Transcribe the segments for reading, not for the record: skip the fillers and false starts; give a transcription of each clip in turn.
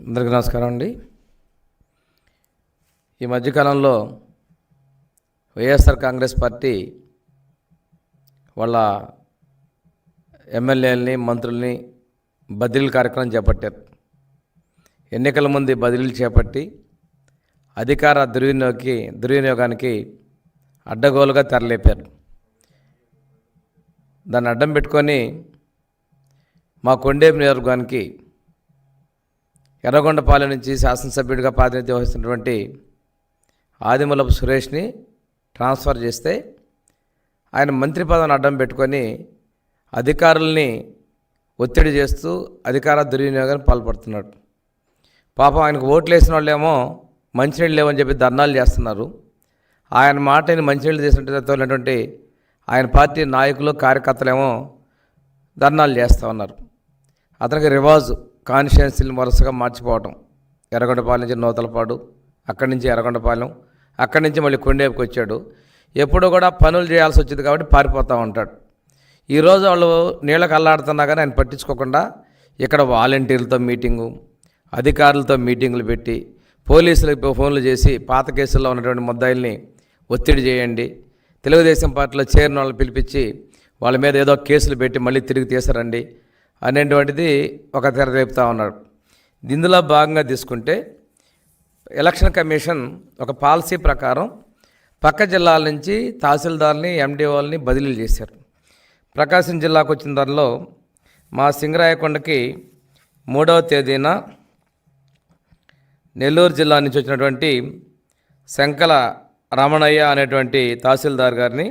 అందరికీ నమస్కారం అండి. ఈ మధ్యకాలంలో వైఎస్ఆర్ కాంగ్రెస్ పార్టీ వాళ్ళ ఎమ్మెల్యేలని మంత్రుల్ని బదిలీల కార్యక్రమం చేపట్టారు. ఎన్నికల ముందు బదిలీలు చేపట్టి అధికార దుర్వినియోగానికి అడ్డగోలుగా తెరలేపారు. దాన్ని అడ్డం పెట్టుకొని మా కొండేపు నియోజకవర్గానికి ఎర్రగొండపాలెం నుంచి శాసనసభ్యుడిగా ప్రాతినిధ్యం వహిస్తున్నటువంటి ఆదిమూలపు సురేష్ని ట్రాన్స్ఫర్ చేస్తే ఆయన మంత్రి పదవిని అడ్డం పెట్టుకొని అధికారుల్ని ఒత్తిడి చేస్తూ అధికార దుర్వినియోగానికి పాల్పడుతున్నాడు. పాపం ఆయనకు ఓట్లు వేసిన వాళ్ళేమో మంచినీళ్ళు లేవని చెప్పి ధర్నాలు చేస్తున్నారు. ఆయన మాటని మంచినీళ్ళు చేసినటువంటి ఆయన పార్టీ నాయకులు కార్యకర్తలేమో ధర్నాలు చేస్తూ ఉన్నారు. అతనికి రివాజు కాన్స్టిట్యున్సీని వరుసగా మార్చిపోవటం. ఎర్రగొండపాలెం నుంచి నూతలపాడు, అక్కడి నుంచి ఎర్రగొండపాలెం, అక్కడి నుంచి మళ్ళీ కొండేపుకి వచ్చాడు. ఎప్పుడూ కూడా పనులు చేయాల్సి వచ్చింది కాబట్టి పారిపోతూ ఉంటాడు. ఈరోజు వాళ్ళు నీళ్ళకి అల్లాడుతున్నా కానీ ఆయన పట్టించుకోకుండా ఇక్కడ వాలంటీర్లతో మీటింగు, అధికారులతో మీటింగులు పెట్టి పోలీసులకు ఫోన్లు చేసి పాత కేసుల్లో ఉన్నటువంటి ముద్దాయిల్ని ఒత్తిడి చేయండి, తెలుగుదేశం పార్టీలో చేరిన వాళ్ళని పిలిపించి వాళ్ళ మీద ఏదో కేసులు పెట్టి మళ్ళీ తిరిగి తీసారండి అనేటువంటిది ఒక తెర రేపుతా ఉన్నాడు. ఇందులో భాగంగా తీసుకుంటే ఎలక్షన్ కమిషన్ ఒక పాలసీ ప్రకారం పక్క జిల్లాల నుంచి తహసీల్దార్ని ఎండిఓల్ని బదిలీలు చేశారు. ప్రకాశం జిల్లాకు వచ్చిన దానిలో మా సింగరాయకొండకి 3వ తేదీన నెల్లూరు జిల్లా నుంచి వచ్చినటువంటి శంకల రమణయ్య అనేటువంటి తహసీల్దార్ గారిని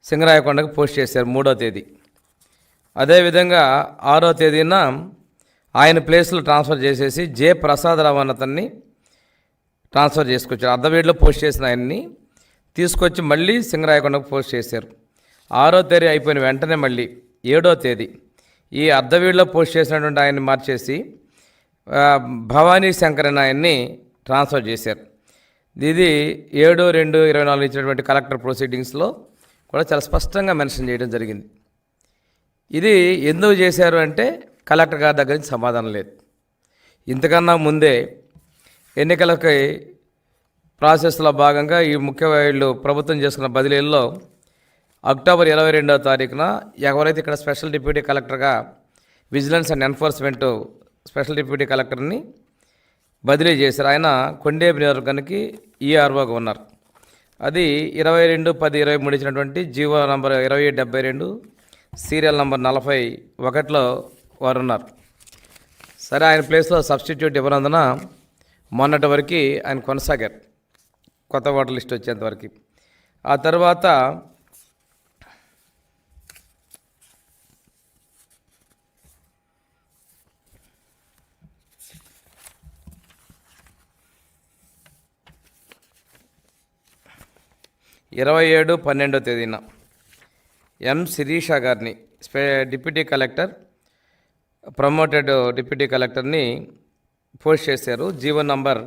సింగరాయకొండకు పోస్ట్ చేశారు 3వ తేదీ. అదేవిధంగా 6వ తేదీన ఆయన ప్లేస్లో ట్రాన్స్ఫర్ చేసేసి జె ప్రసాదరావు అతన్ని ట్రాన్స్ఫర్ చేసుకొచ్చారు. అర్ధవీడిలో పోస్ట్ చేసిన ఆయన్ని తీసుకొచ్చి మళ్ళీ సింగరాయకొండకు పోస్ట్ చేశారు. 6వ తేదీ అయిపోయిన వెంటనే మళ్ళీ 7వ తేదీ ఈ అర్ధవీడిలో పోస్ట్ చేసినటువంటి ఆయన్ని మార్చేసి భవానీ శంకరన్ ఆయన్ని ట్రాన్స్ఫర్ చేశారు. ఇది 7/2/24 ఇచ్చినటువంటి కలెక్టర్ ప్రొసీడింగ్స్లో కూడా చాలా స్పష్టంగా మెన్షన్ చేయడం జరిగింది. ఇది ఎందుకు చేశారు అంటే కలెక్టర్ గారి దగ్గర నుంచి సమాధానం లేదు. ఇంతకన్నా ముందే ఎన్నికలకి ప్రాసెస్లో భాగంగా ఈ వీళ్ళు ప్రభుత్వం చేసుకున్న బదిలీల్లో అక్టోబర్ 22వ తారీఖున ఎవరైతే ఇక్కడ స్పెషల్ డిప్యూటీ కలెక్టర్గా vigilance and enforcement special deputy కలెక్టర్ని బదిలీ చేశారు. ఆయన కొండేపు నియోజకవర్గానికి ఈఆర్ఓగా ఉన్నారు. అది 22/10/23 ఇచ్చినటువంటి జీవో నంబర్ 2772 సీరియల్ నంబర్ 41లో వారు ఉన్నారు. సరే, ఆయన ప్లేస్లో సబ్స్టిట్యూట్ ఇవ్వనందున మొన్నటి వరకు ఆయన కొనసాగారు కొత్త ఓటర్ లిస్ట్ వచ్చేంతవరకు. ఆ తర్వాత ఇరవై 12వ తేదీన ఎం శిరీష గారిని డిప్యూటీ కలెక్టర్ ప్రమోటెడ్ డిప్యూటీ కలెక్టర్ని పోస్ట్ చేశారు. GO number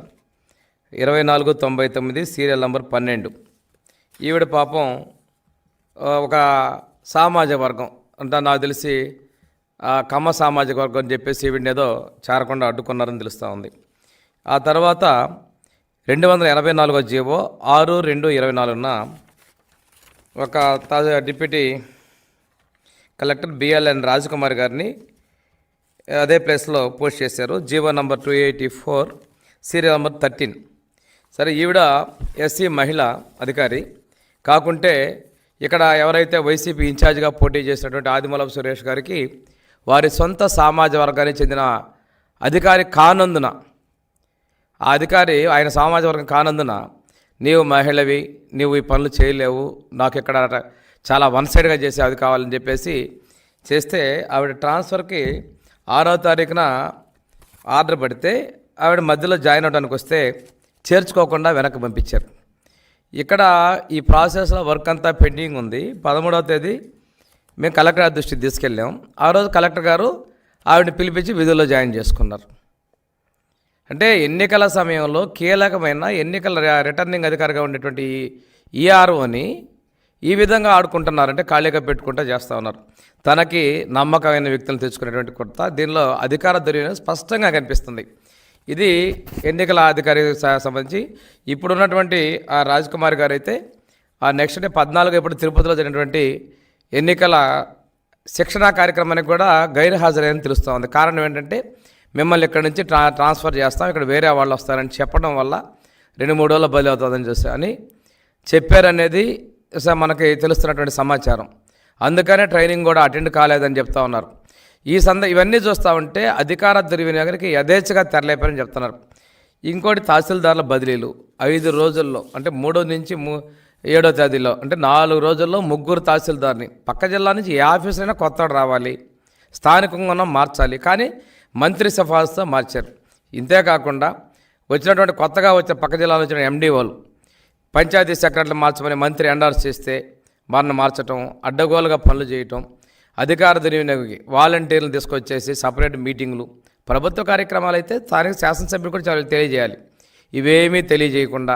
2499 serial number 12. ఈవిడ పాపం ఒక సామాజిక వర్గం అంటే నాకు తెలిసి కమ్మ సామాజిక వర్గం అని చెప్పేసి ఈవిడని ఏదో చేరకుండా అడ్డుకున్నారని తెలుస్తూ ఉంది. ఆ తర్వాత 284వ జీవో 6/2/24న ఒక డిప్యూటీ కలెక్టర్ బిఎల్ఎన్ రాజకుమార్ గారిని అదే ప్లేస్లో పోస్ట్ చేశారు. GO number 284 serial number 13. సరే, ఈవిడ ఎస్సీ మహిళా అధికారి కాకుంటే ఇక్కడ ఎవరైతే వైసీపీ ఇన్ఛార్జిగా పోటీ చేసినటువంటి ఆదిమూలపు సురేష్ గారికి వారి సొంత సామాజిక వర్గానికి చెందిన అధికారి కానందున ఆ అధికారి ఆయన సామాజిక వర్గం కానందున నీవు మహిళవి, నీవు ఈ పనులు చేయలేవు, నాకు ఇక్కడ చాలా వన్ సైడ్గా చేసే అది కావాలని చెప్పేసి చేస్తే ఆవిడ ట్రాన్స్ఫర్కి 6వ తారీఖున ఆర్డర్ పడితే ఆవిడ మధ్యలో జాయిన్ అవడానికి వస్తే చేర్చుకోకుండా వెనక్కి పంపించారు. ఇక్కడ ఈ ప్రాసెస్లో వర్క్ అంతా పెండింగ్ ఉంది. 13వ తేదీ మేము కలెక్టర్ గారి దృష్టికి తీసుకెళ్ళాం. ఆ రోజు కలెక్టర్ గారు ఆవిడని పిలిపించి విధుల్లో జాయిన్ చేసుకున్నారు. అంటే ఎన్నికల సమయంలో కీలకమైన ఎన్నికల రిటర్నింగ్ అధికారిగా ఉండేటువంటి ఈఆర్ఓని ఈ విధంగా ఆడుకుంటున్నారంటే ఖాళీగా పెట్టుకుంటూ చేస్తూ ఉన్నారు. తనకి నమ్మకమైన వ్యక్తులను తెచ్చుకునేటువంటి కొత్త దీనిలో అధికార దుర్వినియోగం స్పష్టంగా కనిపిస్తుంది. ఇది ఎన్నికల అధికారి సంబంధించి ఇప్పుడున్నటువంటి ఆ రాజ్ కుమార్ గారు అయితే ఆ నెక్స్ట్ డే 14 ఇప్పుడు తిరుపతిలో జరిగినటువంటి ఎన్నికల శిక్షణా కార్యక్రమానికి కూడా గైర్హాజరైన తెలుస్తూ ఉంది. కారణం ఏంటంటే మిమ్మల్ని ఇక్కడ నుంచి ట్రాన్స్ఫర్ చేస్తాం, ఇక్కడ వేరే వాళ్ళు వస్తారని చెప్పడం వల్ల 2-3 రోజుల్లో బలి అవుతుందని చూసి అని చెప్పారనేది మనకి తెలుస్తున్నటువంటి సమాచారం. అందుకనే ట్రైనింగ్ కూడా అటెండ్ కాలేదని చెప్తా ఉన్నారు. ఇవన్నీ చూస్తూ ఉంటే అధికార దుర్వినియోగానికి యథేచ్ఛగా తెరలేపారని చెప్తున్నారు. ఇంకోటి తహసీల్దార్ల బదిలీలు 5 రోజుల్లో అంటే 3 నుంచి 7వ తేదీలో అంటే 4 రోజుల్లో 3 తహసీల్దార్ని పక్క జిల్లా నుంచి ఏ ఆఫీసరైనా కొత్తడు రావాలి, స్థానికంగా మార్చాలి, కానీ మంత్రి సిఫార్సుతో మార్చారు. ఇంతేకాకుండా వచ్చినటువంటి కొత్తగా వచ్చే పక్క జిల్లాలో వచ్చిన ఎండిఓలు పంచాయతీ సెక్రటరీలు మార్చమని మంత్రి ఎండార్స్ చేస్తే వారిని మార్చడం, అడ్డగోలుగా పనులు చేయటం, అధికార దుర్వినియోగకి వాలంటీర్లు తీసుకొచ్చేసి సపరేట్ మీటింగులు, ప్రభుత్వ కార్యక్రమాలు అయితే స్థానిక శాసనసభ్యులు కూడా చాలా తెలియజేయాలి. ఇవేమీ తెలియజేయకుండా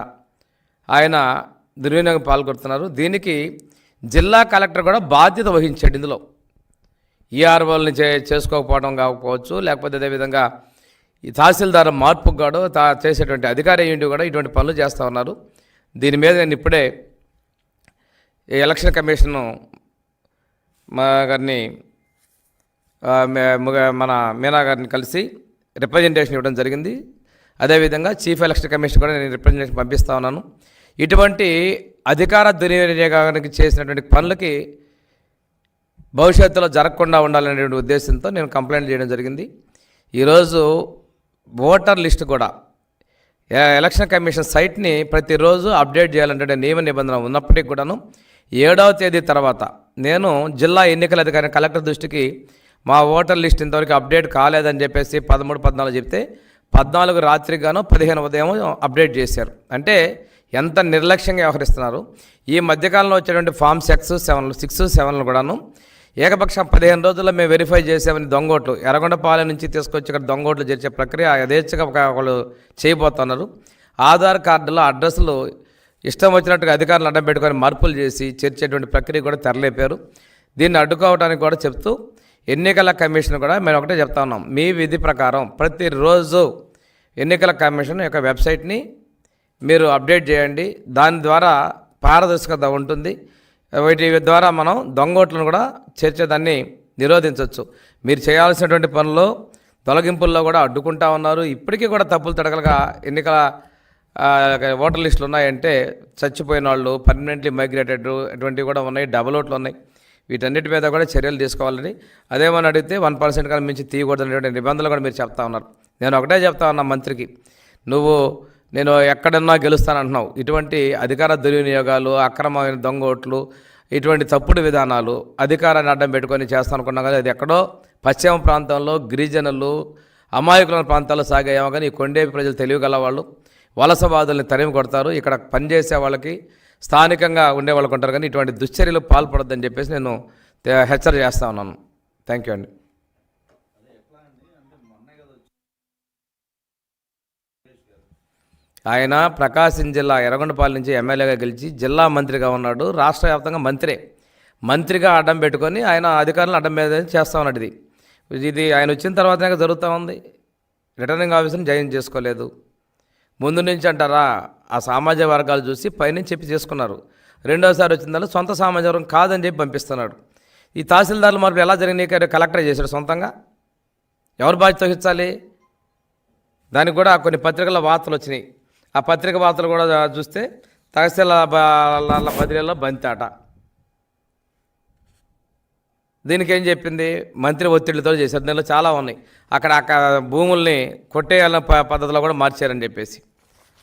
ఆయన దుర్వినియోగం పాల్గొడుతున్నారు. దీనికి జిల్లా కలెక్టర్ కూడా బాధ్యత వహించాడు. ఇందులో ఈఆర్ఓల్ని చేసుకోకపోవడం కాకపోవచ్చు, లేకపోతే అదేవిధంగా ఈ తహసీల్దార్ మార్పుకు కూడా చేసేటువంటి అధికారి ఏంటి కూడా ఇటువంటి పనులు చేస్తూ ఉన్నారు. దీని మీద నేను ఇప్పుడే ఎలక్షన్ కమిషన్ గారిని మన మీనా గారిని కలిసి రిప్రజెంటేషన్ ఇవ్వడం జరిగింది. అదేవిధంగా చీఫ్ ఎలక్షన్ కమిషన్ కూడా నేను రిప్రజెంటేషన్ పంపిస్తూ ఉన్నాను. ఇటువంటి అధికార దుర్వినియోగానికి చేసినటువంటి పనులకి భవిష్యత్తులో జరగకుండా ఉండాలనేటువంటి ఉద్దేశంతో నేను కంప్లైంట్ చేయడం జరిగింది. ఈరోజు ఓటర్ లిస్ట్ కూడా ఎలక్షన్ కమిషన్ సైట్ని ప్రతిరోజు అప్డేట్ చేయాలంటే నియమ నిబంధన ఉన్నప్పటికీ కూడాను 7వ తేదీ తర్వాత నేను జిల్లా ఎన్నికల అధికారి కలెక్టర్ దృష్టికి మా ఓటర్ లిస్ట్ ఇంతవరకు అప్డేట్ కాలేదని చెప్పేసి 13, 14 చెప్తే 14 రాత్రికి గాను 15 ఉదయం అప్డేట్ చేశారు. అంటే ఎంత నిర్లక్ష్యంగా వ్యవహరిస్తున్నారు. ఈ మధ్యకాలంలో వచ్చేటువంటి ఫామ్ 6, 7 కూడాను ఏకపక్షం 15 రోజుల్లో మేము వెరిఫై చేసామని దొంగోట్లు ఎర్రగొండపాలెం నుంచి తీసుకొచ్చి ఇక్కడ దొంగోట్లు చేర్చే ప్రక్రియ యథేచ్ఛగా వాళ్ళు చేయబోతున్నారు. ఆధార్ కార్డులో అడ్రస్లు ఇష్టం వచ్చినట్టుగా అధికారులు అడ్డం పెట్టుకొని మార్పులు చేసి చేర్చేటువంటి ప్రక్రియ కూడా తెరలేపారు. దీన్ని అడ్డుకోవడానికి కూడా చెప్తూ ఎన్నికల కమిషన్ కూడా మేము ఒకటే చెప్తా ఉన్నాం, మీ విధి ప్రకారం ప్రతిరోజు ఎన్నికల కమిషన్ యొక్క వెబ్సైట్ని మీరు అప్డేట్ చేయండి. దాని ద్వారా పారదర్శకత ఉంటుంది. వీటి ద్వారా మనం దొంగోట్లను కూడా చేర్చేదాన్ని నిరోధించవచ్చు. మీరు చేయాల్సినటువంటి పనుల్లో తొలగింపుల్లో కూడా అడ్డుకుంటా ఉన్నారు. ఇప్పటికీ కూడా తప్పులు తడగలుగా ఎన్నికల ఓటర్ లిస్టులు ఉన్నాయంటే చచ్చిపోయిన వాళ్ళు, పర్మనెంట్లీ మైగ్రేటెడ్ ఇటువంటివి కూడా ఉన్నాయి, డబుల్ ఓట్లు ఉన్నాయి. వీటన్నిటి మీద కూడా చర్యలు తీసుకోవాలని, అదేమని అడిగితే 1% కన్నా మించి తీయకూడదనేటువంటి నిబంధనలు కూడా మీరు చెప్తా ఉన్నారు. నేను ఒకటే చెప్తా ఉన్నా మంత్రికి, నేను ఎక్కడన్నా గెలుస్తానంటున్నావు. ఇటువంటి అధికార దుర్వినియోగాలు, అక్రమమైన దొంగ ఓట్లు, ఇటువంటి తప్పుడు విధానాలు అధికారాన్ని అడ్డం పెట్టుకొని చేస్తానుకున్నాం కదా, అది ఎక్కడో పశ్చిమ ప్రాంతంలో గిరిజనులు అమాయకుల ప్రాంతాల్లో సాగాయేమో కానీ ఈ కొండేపి ప్రజలు తెలియగల వాళ్ళు వలసవాదుల్ని తరిమి కొడతారు. ఇక్కడ పనిచేసే వాళ్ళకి స్థానికంగా ఉండే వాళ్ళకు ఉంటారు, కానీ ఇటువంటి దుశ్చర్యలు పాల్పడొద్దని చెప్పేసి నేను హెచ్చరిక చేస్తా ఉన్నాను. థ్యాంక్ యూ అండి. ఆయన ప్రకాశం జిల్లా ఎర్రగొండపాలెం నుంచి ఎమ్మెల్యేగా గెలిచి జిల్లా మంత్రిగా ఉన్నాడు. రాష్ట్ర వ్యాప్తంగా మంత్రిగా అడ్డం పెట్టుకొని ఆయన అధికారులను అడ్డం మీద చేస్తూ ఉన్నాడు. ఇది ఆయన వచ్చిన తర్వాతనే జరుగుతూ ఉంది. రిటర్నింగ్ ఆఫీసర్ని జాయిన్ చేసుకోలేదు. ముందు నుంచి అంటారా, ఆ సామాజిక వర్గాలు చూసి పైనుంచి చెప్పి చేసుకున్నారు. రెండోసారి వచ్చిందల్లా సొంత సామాజిక వర్గం కాదని చెప్పి పంపిస్తున్నాడు. ఈ తహసీల్దార్లు మార్పులు ఎలా జరిగినాయి? కలెక్టర్ చేశాడు సొంతంగా. ఎవరు బాధ్యత వహించాలి? దానికి కూడా కొన్ని పత్రికల వార్తలు వచ్చినాయి. ఆ పత్రిక వార్తలు కూడా చూస్తే తహసీల్దార్ల బదిలీలో బంతాట. దీనికి ఏం చెప్పింది? మంత్రి ఒత్తిడితో చేశారు. దీనిలో చాలా ఉన్నాయి. అక్కడ భూముల్ని కొట్టేయాలన్న పద్ధతిలో కూడా మార్చారని చెప్పేసి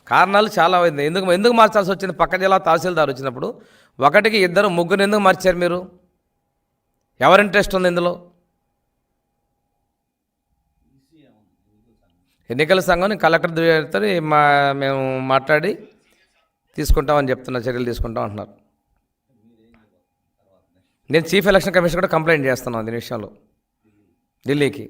కారణాలు చాలా ఉంది. ఎందుకు మార్చాల్సి వచ్చింది? పక్క జిల్లా తహసీల్దార్ వచ్చినప్పుడు 1కి 2, 3 ఎందుకు మార్చారు మీరు? ఎవరి ఇంట్రెస్ట్ ఉంది ఇందులో? ఎన్నికల సంఘం కలెక్టర్ మేము మాట్లాడి తీసుకుంటామని చర్యలు తీసుకుంటాం అంటున్నారు. నేను చీఫ్ ఎలక్షన్ కమిషన్ కూడా కంప్లైంట్ చేస్తున్నాను దీని విషయంలో ఢిల్లీకి.